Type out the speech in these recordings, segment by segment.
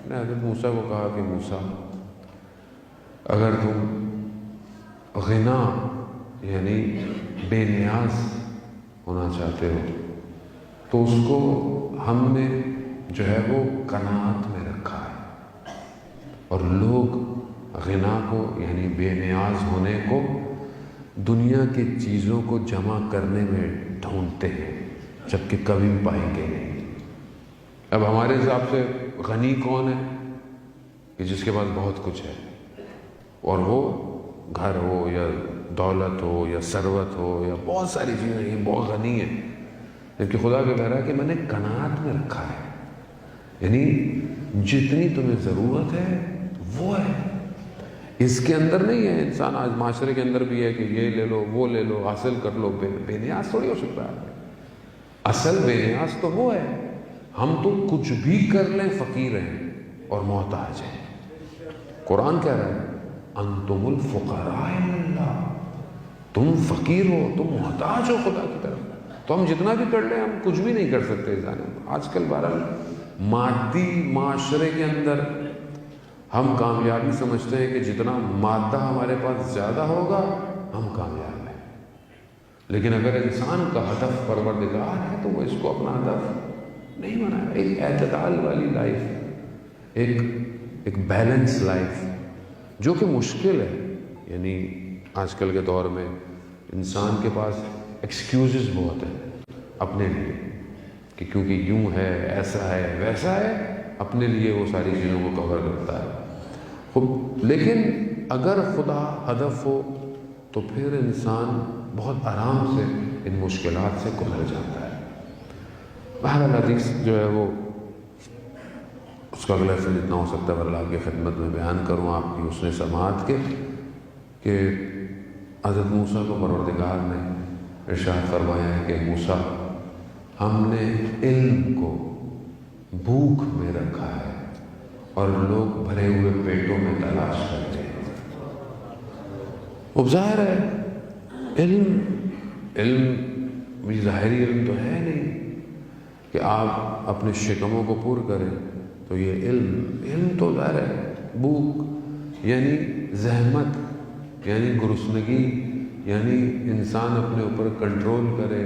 نے حضرت موسیٰ کو کہا کہ موسیٰ اگر تم غنا یعنی بے نیاز ہونا چاہتے ہو تو اس کو ہم نے جو ہے وہ قناعت میں رکھا ہے، اور لوگ غنا کو یعنی بے نیاز ہونے کو دنیا کی چیزوں کو جمع کرنے میں ڈھونڈتے ہیں، جبکہ کبھی بھی پائیں گے نہیں۔ اب ہمارے حساب سے غنی کون ہے؟ کہ جس کے پاس بہت کچھ ہے، اور وہ گھر ہو یا دولت ہو یا ثروت ہو یا بہت ساری چیزیں، یہ بہت غنی ہے۔ جبکہ خدا کہہ رہا ہے کہ میں نے قناعت میں رکھا ہے، یعنی جتنی تمہیں ضرورت ہے وہ ہے، اس کے اندر نہیں ہے۔ انسان آج معاشرے کے اندر بھی ہے کہ یہ لے لو وہ لے لو حاصل کر لو، بے نیاز تھوڑی ہو سکتا ہے۔ اصل بے نیاز تو وہ ہے، ہم تو کچھ بھی کر لیں فقیر ہیں اور محتاج ہیں۔ قرآن کہہ رہا ہے انتم الفقراء الی اللہ، تم فقیر ہو، تم محتاج ہو خدا کی طرف۔ تو ہم جتنا بھی کر لیں ہم کچھ بھی نہیں کر سکتے۔ آج کل بہرحال مادی معاشرے کے اندر ہم کامیابی سمجھتے ہیں کہ جتنا مادہ ہمارے پاس زیادہ ہوگا ہم کامیاب ہیں، لیکن اگر انسان کا ہدف پروردگار ہے تو وہ اس کو اپنا ہدف نہیں بنایا۔ ایک اعتدال والی لائف، ایک بیلنس لائف، جو کہ مشکل ہے۔ یعنی آج کل کے دور میں انسان کے پاس ایکسکیوزز بہت ہیں اپنے لیے، کہ کیونکہ یوں ہے، ایسا ہے، ویسا ہے، اپنے لیے وہ ساری چیزوں کو کور کرتا ہے۔ لیکن اگر خدا ہدف ہو تو پھر انسان بہت آرام سے ان مشکلات سے گزر جاتا ہے۔ بہرحال حدیث جو ہے وہ اس کا اگلا سے جتنا ہو سکتا ہے اللہ کی خدمت میں بیان کروں آپ کی حسن سماعت کے، کہ حضرت موسیٰ کو پروردگار نے ارشاد فرمایا ہے کہ موسیٰ ہم نے علم کو بھوک میں رکھا ہے اور لوگ بھرے ہوئے پیٹوں میں تلاش کرتے ہیں۔ اب ظاہر ہے علم بھی ظاہری علم تو ہے نہیں کہ آپ اپنے شکموں کو پور کریں، تو یہ علم تو ظاہر ہے بھوک یعنی زحمت، یعنی گرسنگی، یعنی انسان اپنے اوپر کنٹرول کرے۔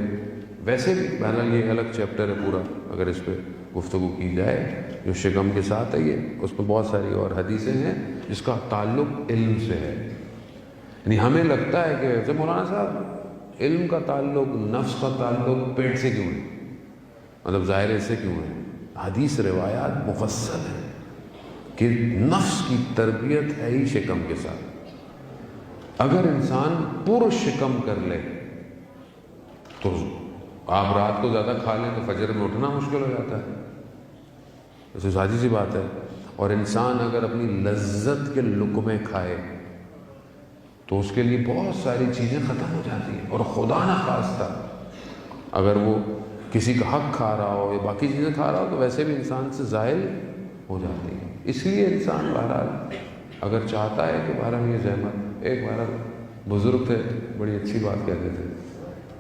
ویسے بھی بہرحال یہ الگ چیپٹر ہے پورا، اگر اس پہ گفتگو کی جائے جو شکم کے ساتھ ہے، یہ اس میں بہت ساری اور حدیثیں ہیں جس کا تعلق علم سے ہے۔ یعنی ہمیں لگتا ہے کہ جیسے مولانا صاحب علم کا تعلق، نفس کا تعلق پیٹ سے کیوں ہے، مطلب ظاہر سے کیوں ہے؟ حدیث روایات مفصل ہیں کہ نفس کی تربیت ہے ہی شکم کے ساتھ۔ اگر انسان پر شکم کر لے تو آپ رات کو زیادہ کھا لیں تو فجر میں اٹھنا مشکل ہو جاتا ہے، ویسے سادی سی بات ہے۔ اور انسان اگر اپنی لذت کے لقمے کھائے تو اس کے لیے بہت ساری چیزیں ختم ہو جاتی ہیں، اور خدا نہ خواستہ اگر وہ کسی کا حق کھا رہا ہو یا باقی چیزیں کھا رہا ہو تو ویسے بھی انسان سے زائل ہو جاتی ہے۔ اس لیے انسان بہرحال اگر چاہتا ہے کہ بہرحال یہ زحمت، ایک بہرحال بزرگ تھے بڑی اچھی بات کہتے تھے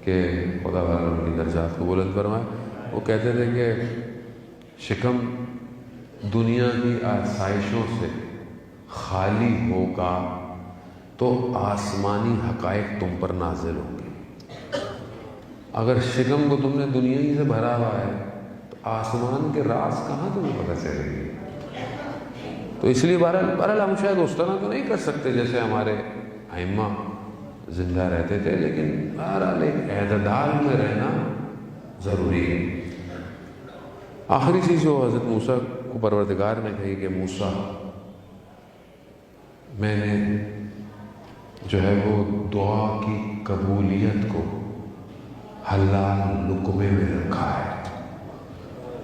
کہ خدا بہرحال ان کی درجات کو بلند فرمائے، وہ کہتے تھے کہ شکم دنیا کی آسائشوں سے خالی ہوگا تو آسمانی حقائق تم پر نازل ہوں گے۔ اگر شکم کو تم نے دنیا ہی سے بھرا ہوا ہے تو آسمان کے راز کہاں تمہیں پتہ چلے گی؟ تو اس لیے بہرحال ہم شاید اس طرح تو نہیں کر سکتے جیسے ہمارے ائمہ زندہ رہتے تھے، لیکن بہرحال ایک اعتدال میں رہنا ضروری ہے۔ آخری چیز جو حضرت موسیٰ کو پروردگار نے کہی کہ موسیٰ میں نے جو ہے وہ دعا کی قبولیت کو حلال لقمے میں رکھا ہے،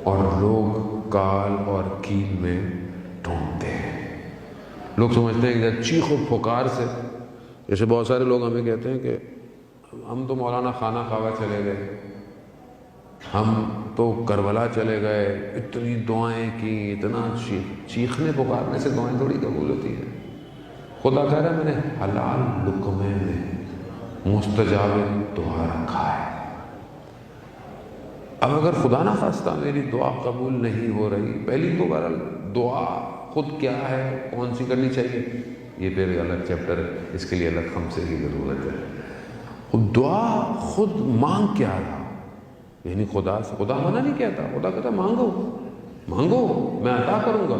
اور لوگ کال اور کیل میں ڈھونڈتے ہیں۔ لوگ سمجھتے ہیں کہ چیخ و پکار سے، جیسے بہت سارے لوگ ہمیں کہتے ہیں کہ ہم تو مولانا خانہ خواہ چلے گئے، ہم تو کربلا چلے گئے، اتنی دعائیں کی، اتنا چیخنے پکارنے سے دعائیں تھوڑی قبول ہوتی ہیں۔ خدا کہہ رہا ہے میں نے حلال لقمے میں مستجاب دعا رکھا ہے۔ اب اگر خدا نہ خواستہ میری دعا قبول نہیں ہو رہی، پہلی تو بہرحال دعا خود کیا ہے، کون سی کرنی چاہیے، یہ پھر الگ چیپٹر ہے، اس کے لیے الگ خمسے کی ضرورت ہے۔ دعا خود مانگ کیا رہا، یعنی خدا سے، خدا منع نہیں کہتا، خدا کہتا مانگو مانگو میں عطا کروں گا،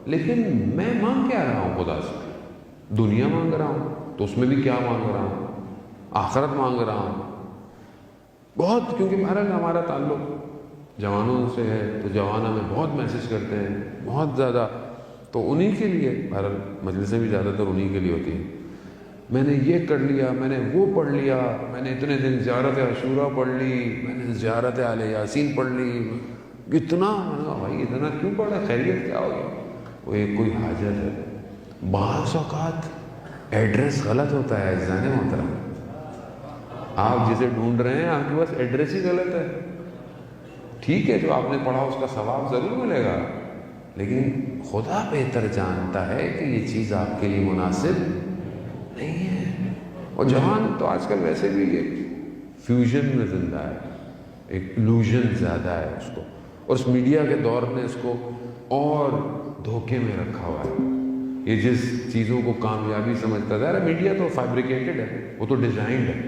لیکن میں مانگ کیا رہا ہوں خدا سے؟ دنیا مانگ رہا ہوں تو اس میں بھی کیا مانگ رہا ہوں؟ آخرت مانگ رہا ہوں بہت، کیونکہ بہرحال ہمارا تعلق جوانوں سے ہے، تو جوان ہمیں بہت میسج کرتے ہیں بہت زیادہ، تو انہی کے لیے بہرحال مجلسیں بھی زیادہ تر انہی کے لیے ہوتی ہیں۔ میں نے یہ کر لیا، میں نے وہ پڑھ لیا، میں نے اتنے دن زیارت عاشورہ پڑھ لی، میں نے زیارت آل یاسین پڑھ لی، اتنا بھائی اتنا کیوں پڑھا، خیریت کیا ہوگی؟ وہ ایک کوئی حاجت ہے۔ بعض اوقات ایڈریس غلط ہوتا ہے عزیزان محترم، آپ جسے ڈھونڈ رہے ہیں آپ کے پاس ایڈریس ہی غلط ہے۔ ٹھیک ہے جو آپ نے پڑھا اس کا ثواب ضرور ملے گا، لیکن خدا بہتر جانتا ہے کہ یہ چیز آپ کے لیے مناسب نہیں ہے۔ اور جوان تو آج کل ویسے بھی ایک فیوژن میں زندہ ہے، ایک illusion زیادہ ہے اس کو، اور اس میڈیا کے دور نے اس کو اور دھوکے میں رکھا ہوا ہے۔ یہ جس چیزوں کو کامیابی سمجھتا ہے، میڈیا تو فیبریکیٹڈ ہے، وہ تو ڈیزائنڈ ہے،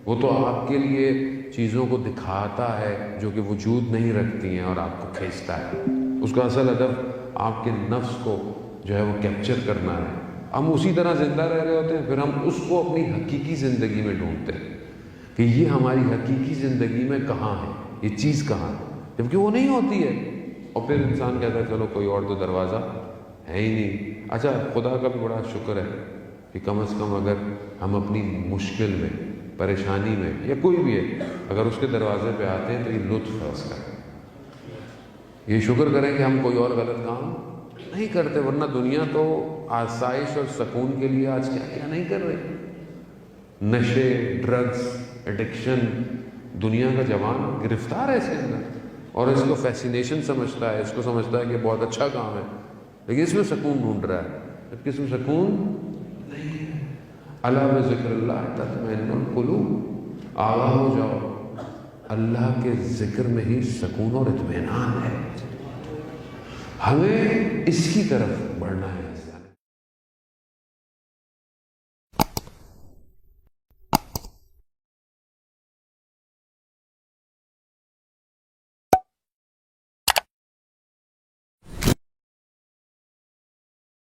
وہ تو آپ کے لیے چیزوں کو دکھاتا ہے جو کہ وجود نہیں رکھتی ہیں اور آپ کو کھینچتا ہے۔ اس کا اصل ہدف آپ کے نفس کو جو ہے وہ کیپچر کرنا ہے۔ ہم اسی طرح زندہ رہ رہے ہوتے ہیں، پھر ہم اس کو اپنی حقیقی زندگی میں ڈھونڈتے ہیں کہ یہ ہماری حقیقی زندگی میں کہاں ہے، یہ چیز کہاں ہے، جبکہ وہ نہیں ہوتی ہے۔ اور پھر انسان کہتا ہے چلو کوئی اور تو دروازہ ہے ہی نہیں۔ اچھا خدا کا بھی بڑا شکر ہے کہ کم از کم اگر ہم اپنی مشکل میں، پریشانی میں، یا کوئی بھی ہے، اگر اس کے دروازے پہ آتے ہیں تو یہ لطف ہے اس کا، یہ شکر کریں کہ ہم کوئی اور غلط کام نہیں کرتے، ورنہ دنیا تو آسائش اور سکون کے لیے آج کیا کیا نہیں کر رہی۔ نشے، ڈرگز، ایڈکشن، دنیا کا جوان گرفتار ہے اس کے اندر، اور اس کو فیسینیشن سمجھتا ہے، اس کو سمجھتا ہے کہ بہت اچھا کام ہے، لیکن اس میں سکون ڈھونڈ رہا ہے، جبکہ اس میں سکون نہیں ہے۔ الا بذکر اللہ تطمئن القلوب، آگاہ ہو جاؤ، اللہ کے ذکر میں ہی سکون اور اطمینان ہے۔ ہمیں اس کی طرف بڑھنا ہے۔